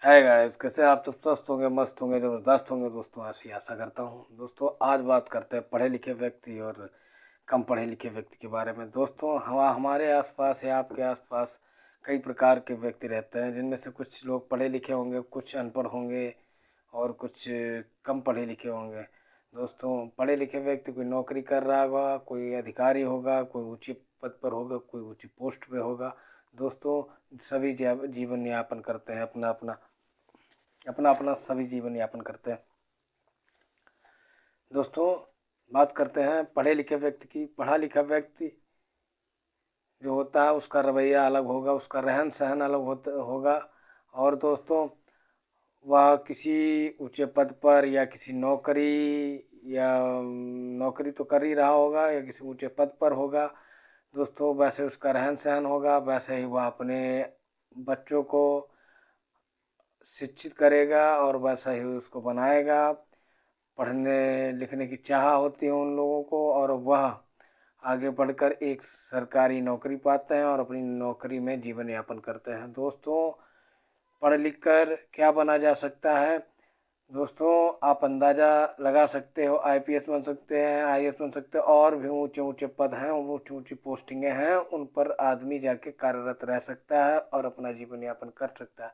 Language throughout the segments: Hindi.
है गाइस, कैसे आप सब? स्वस्थ होंगे, मस्त होंगे, जबरदस्त होंगे दोस्तों, ऐसी आशा करता हूँ। दोस्तों आज बात करते हैं पढ़े लिखे व्यक्ति और कम पढ़े लिखे व्यक्ति के बारे में। दोस्तों हमारे आसपास या आपके आसपास कई प्रकार के व्यक्ति रहते हैं, जिनमें से कुछ लोग पढ़े लिखे होंगे, कुछ अनपढ़ होंगे और कुछ कम पढ़े लिखे होंगे। दोस्तों पढ़े लिखे व्यक्ति कोई नौकरी कर रहा होगा, कोई अधिकारी होगा, कोई ऊंचे पद पर होगा, कोई ऊंची पोस्ट पे होगा। दोस्तों सभी जीवन यापन करते हैं, अपना अपना अपना अपना सभी जीवन यापन करते हैं। दोस्तों बात करते हैं पढ़े लिखे व्यक्ति की। पढ़ा लिखा व्यक्ति जो होता है उसका रवैया अलग होगा, उसका रहन सहन अलग होगा। और दोस्तों वह किसी ऊंचे पद पर या किसी या नौकरी तो कर ही रहा होगा या किसी ऊंचे पद पर होगा। दोस्तों वैसे उसका रहन सहन होगा, वैसे ही वह अपने बच्चों को शिक्षित करेगा और वैसा ही उसको बनाएगा। पढ़ने लिखने की चाह होती है उन लोगों को और वह आगे बढ़कर एक सरकारी नौकरी पाते हैं और अपनी नौकरी में जीवन यापन करते हैं। दोस्तों पढ़ लिख कर क्या बना जा सकता है? दोस्तों आप अंदाज़ा लगा सकते हो, आईपीएस बन सकते हैं, आईएएस बन सकते हैं, और भी ऊंचे ऊंचे पद हैं, ऊंची ऊंची पोस्टिंगें हैं, उन पर आदमी जाके कार्यरत रह सकता है और अपना जीवन यापन कर सकता है।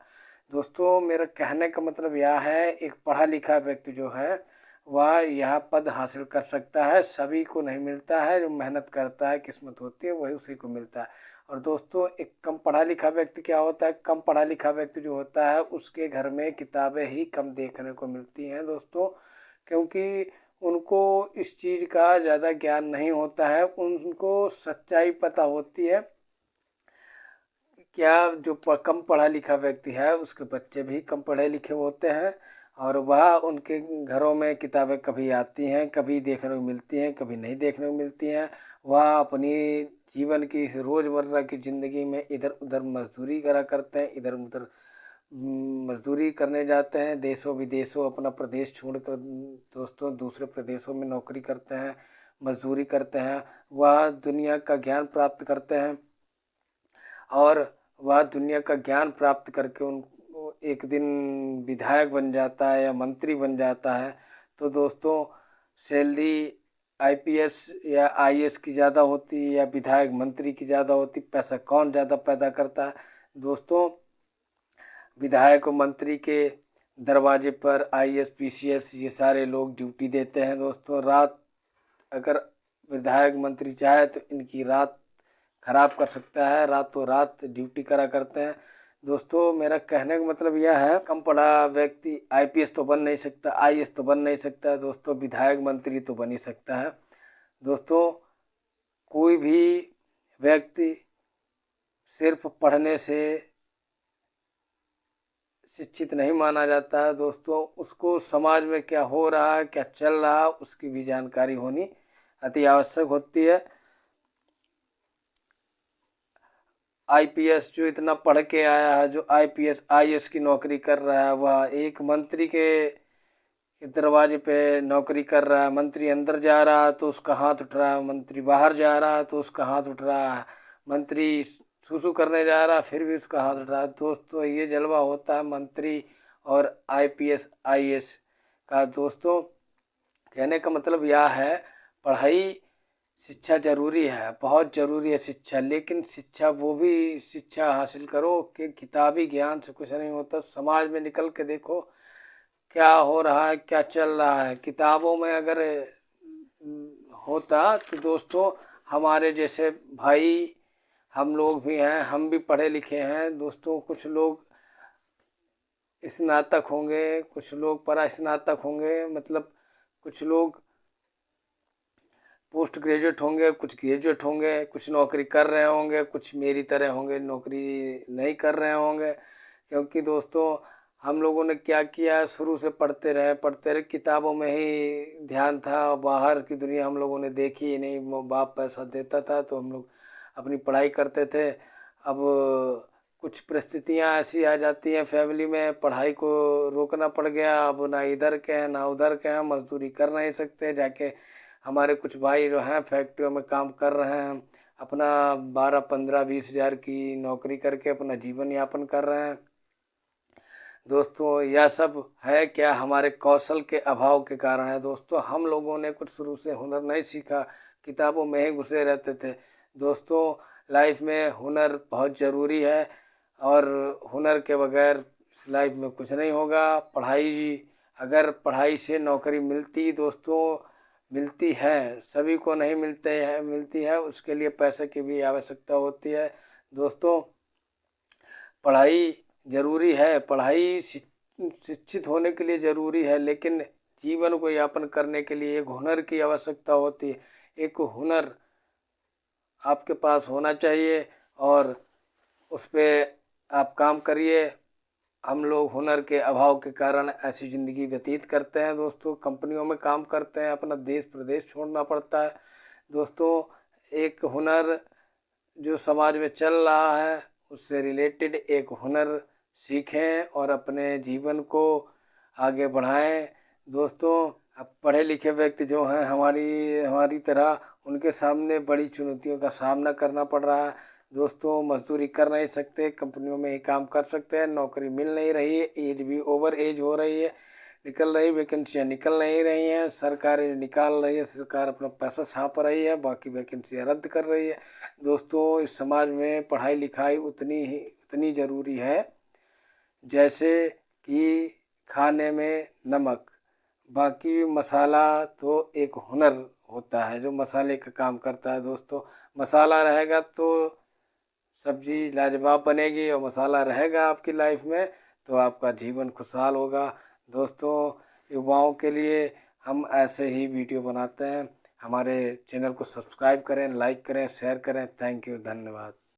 दोस्तों मेरा कहने का मतलब यह है, एक पढ़ा लिखा व्यक्ति जो है वह यह पद हासिल कर सकता है। सभी को नहीं मिलता है, जो मेहनत करता है, किस्मत होती है, वही उसी को मिलता है। और दोस्तों एक कम पढ़ा लिखा व्यक्ति क्या होता है? कम पढ़ा लिखा व्यक्ति जो होता है उसके घर में किताबें ही कम देखने को मिलती हैं दोस्तों, क्योंकि उनको इस चीज़ का ज़्यादा ज्ञान नहीं होता है। उनको सच्चाई पता होती है। क्या जो कम पढ़ा लिखा व्यक्ति है उसके बच्चे भी कम पढ़े लिखे होते हैं और वह उनके घरों में किताबें कभी आती हैं, कभी देखने को मिलती हैं, कभी नहीं देखने को मिलती हैं। वह अपनी जीवन की इस रोज़मर्रा की ज़िंदगी में इधर उधर मजदूरी करा करते हैं, इधर उधर मजदूरी करने जाते हैं, देशों विदेशों अपना प्रदेश छोड़कर दोस्तों दूसरे प्रदेशों में नौकरी करते हैं, मजदूरी करते हैं। वह दुनिया का ज्ञान प्राप्त करते हैं और वह दुनिया का ज्ञान प्राप्त करके उन एक दिन विधायक बन जाता है या मंत्री बन जाता है। तो दोस्तों सैलरी आईपीएस या आईएएस की ज़्यादा होती है या विधायक मंत्री की ज़्यादा होती? पैसा कौन ज़्यादा पैदा करता है? दोस्तों विधायक और मंत्री के दरवाजे पर आईएएस पीसीएस ये सारे लोग ड्यूटी देते हैं। दोस्तों रात अगर विधायक मंत्री चाहे तो इनकी रात खराब कर सकता है, रातों रात ड्यूटी करा करते हैं। दोस्तों मेरा कहने का मतलब यह है, कम पढ़ा व्यक्ति आईपीएस तो बन नहीं सकता, आईएएस तो बन नहीं सकता दोस्तों, विधायक मंत्री तो बन ही सकता है। दोस्तों कोई भी व्यक्ति सिर्फ पढ़ने से शिक्षित नहीं माना जाता है। दोस्तों उसको समाज में क्या हो रहा है, क्या चल रहा है, उसकी भी जानकारी होनी अति आवश्यक होती है। आईपीएस जो इतना पढ़ के आया है, जो आईपीएस आईएएस की नौकरी कर रहा है, वह एक मंत्री के दरवाजे पे नौकरी कर रहा है। मंत्री अंदर जा रहा है तो उसका हाथ उठ रहा है, मंत्री बाहर जा रहा है तो उसका हाथ उठ रहा है, मंत्री सुसु करने जा रहा है फिर भी उसका हाथ उठ रहा है। दोस्तों ये जलवा होता है मंत्री और आईपीएस आईएएस का। दोस्तों कहने का मतलब यह है, पढ़ाई शिक्षा जरूरी है, बहुत ज़रूरी है शिक्षा, लेकिन शिक्षा वो भी शिक्षा हासिल करो कि किताबी ज्ञान से कुछ नहीं होता। समाज में निकल के देखो क्या हो रहा है, क्या चल रहा है। किताबों में अगर होता तो दोस्तों हमारे जैसे भाई हम लोग भी हैं, हम भी पढ़े लिखे हैं दोस्तों। कुछ लोग स्नातक होंगे, कुछ लोग परा स्नातक होंगे, मतलब कुछ लोग पोस्ट ग्रेजुएट होंगे, कुछ ग्रेजुएट होंगे, कुछ नौकरी कर रहे होंगे, कुछ मेरी तरह होंगे नौकरी नहीं कर रहे होंगे। क्योंकि दोस्तों हम लोगों ने क्या किया, शुरू से पढ़ते रहे, किताबों में ही ध्यान था, बाहर की दुनिया हम लोगों ने देखी ही नहीं। बाप पैसा देता था तो हम लोग अपनी पढ़ाई करते थे। अब कुछ परिस्थितियाँ ऐसी आ जाती हैं फैमिली में, पढ़ाई को रोकना पड़ गया। अब ना इधर के हैं ना उधर के हैं, मजदूरी कर नहीं सकते जाके। हमारे कुछ भाई जो हैं फैक्ट्रियों में काम कर रहे हैं, अपना 12 15 20 हज़ार की नौकरी करके अपना जीवन यापन कर रहे हैं। दोस्तों यह सब है क्या हमारे कौशल के अभाव के कारण है। दोस्तों हम लोगों ने कुछ शुरू से हुनर नहीं सीखा, किताबों में ही घुसे रहते थे। दोस्तों लाइफ में हुनर बहुत ज़रूरी है और हुनर के बगैर इस लाइफ में कुछ नहीं होगा। अगर पढ़ाई से नौकरी मिलती दोस्तों, मिलती है, सभी को नहीं मिलती है, उसके लिए पैसे की भी आवश्यकता होती है। दोस्तों पढ़ाई ज़रूरी है, पढ़ाई शिक्षित होने के लिए ज़रूरी है, लेकिन जीवन को यापन करने के लिए एक हुनर की आवश्यकता होती है। एक हुनर आपके पास होना चाहिए और उस पर आप काम करिए। हम लोग हुनर के अभाव के कारण ऐसी ज़िंदगी व्यतीत करते हैं। दोस्तों कंपनियों में काम करते हैं, अपना देश प्रदेश छोड़ना पड़ता है। दोस्तों एक हुनर जो समाज में चल रहा है उससे रिलेटेड एक हुनर सीखें और अपने जीवन को आगे बढ़ाएं। दोस्तों अब पढ़े लिखे व्यक्ति जो हैं हमारी तरह, उनके सामने बड़ी चुनौतियों का सामना करना पड़ रहा है। दोस्तों मजदूरी कर नहीं सकते, कंपनियों में ही काम कर सकते हैं, नौकरी मिल नहीं रही है, एज भी ओवर एज हो रही है, वैकेंसियाँ निकल नहीं रही हैं, सरकारें निकाल रही है, सरकार अपना पैसा छाप रही है, बाकी वैकेंसियाँ रद्द कर रही है। दोस्तों इस समाज में पढ़ाई लिखाई उतनी ज़रूरी है जैसे कि खाने में नमक। बाकी मसाला तो एक हुनर होता है जो मसाले का काम करता है। दोस्तों मसाला रहेगा तो सब्जी लाजवाब बनेगी, और मसाला रहेगा आपकी लाइफ में तो आपका जीवन खुशहाल होगा। दोस्तों युवाओं के लिए हम ऐसे ही वीडियो बनाते हैं। हमारे चैनल को सब्सक्राइब करें, लाइक करें, शेयर करें। थैंक यू, धन्यवाद।